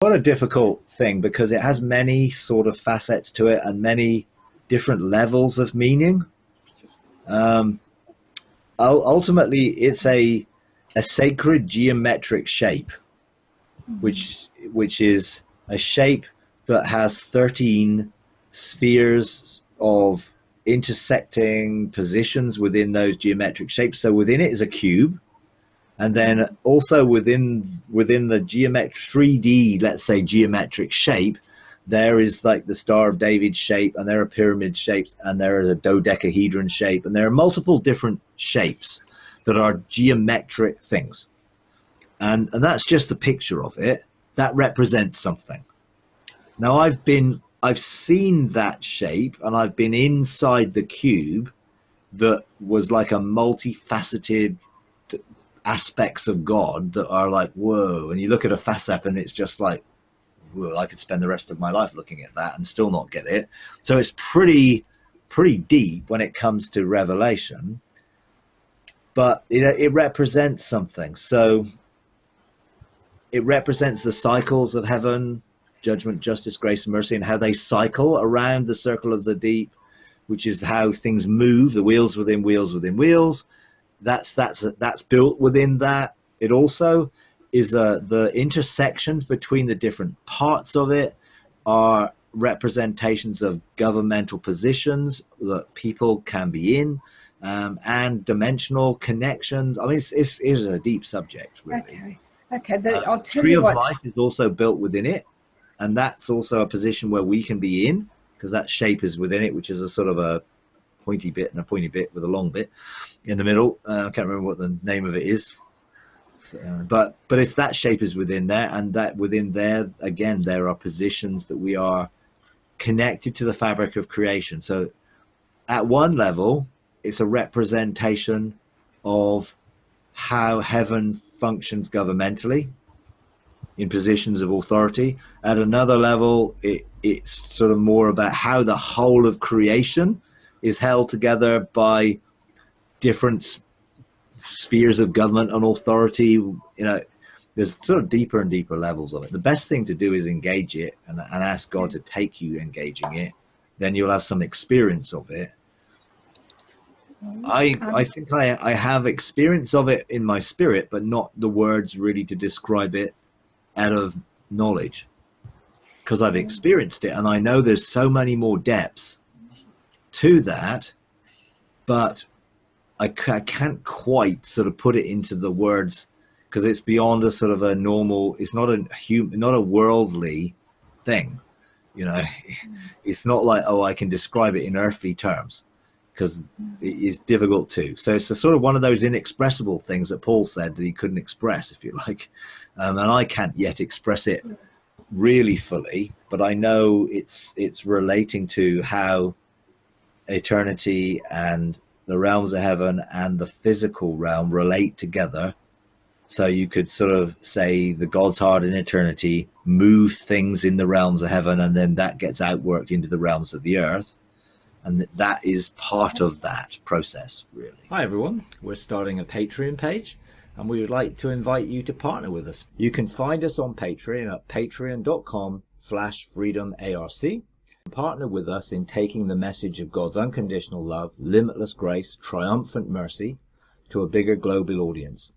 What a difficult thing, because it has many sort of facets to it and many different levels of meaning. Um, Ultimately, it's a sacred geometric shape, which is a shape that has 13 spheres of intersecting positions within those geometric shapes. So within it is a cube, and then also within the geometric 3D, let's say geometric shape, there is like the Star of David shape, and there are pyramid shapes, and there is a dodecahedron shape, and there are multiple different shapes that are geometric things. And that's just a picture of it. That represents something. Now I've seen that shape, and I've been inside the cube that was like a multifaceted aspects of God that are like, whoa. And you look at a facet and it's just like, whoa, I could spend the rest of my life looking at that and still not get it. So it's pretty deep when it comes to revelation, but it represents something. So it represents the cycles of heaven, judgment, justice, grace, and mercy, and how they cycle around the circle of the deep, which is how things move, the wheels within wheels within wheels. That's built within that. It also is the intersections between the different parts of it are representations of governmental positions that people can be in, and dimensional connections. I mean, it's a deep subject, really. Okay. I'll tell Tree you of what. life is also built within it, and that's also a position where we can be in, because that shape is within it, which is a sort of a pointy bit and a pointy bit with a long bit in the middle. I can't remember what the name of it is, but it's that shape is within there, and that within there again there are positions that we are connected to the fabric of creation. So at one level, it's a representation of how heaven functions governmentally in positions of authority. At another level, it's sort of more about how the whole of creation is held together by different spheres of government and authority. There's sort of deeper and deeper levels of it. The best thing to do is engage it and ask God to take you engaging it. Then you'll have some experience of it. I think I have experience of it in my spirit, but not the words really to describe it out of knowledge, because I've experienced it, and I know there's so many more depths to that, but I can't quite sort of put it into the words, because it's beyond a sort of a normal. It's not not a worldly thing, It's not like, oh, I can describe it in earthly terms, because it is difficult to. So it's a sort of one of those inexpressible things that Paul said that he couldn't express, if you like, and I can't yet express it really fully, but I know it's relating to how eternity and the realms of heaven and the physical realm relate together. So you could sort of say the God's heart in eternity move things in the realms of heaven, and then that gets outworked into the realms of the earth. And that is part of that process, really. Hi, everyone. We're starting a Patreon page, and we would like to invite you to partner with us. You can find us on Patreon at patreon.com/freedomarc. Partner with us in taking the message of God's unconditional love, limitless grace, triumphant mercy to a bigger global audience.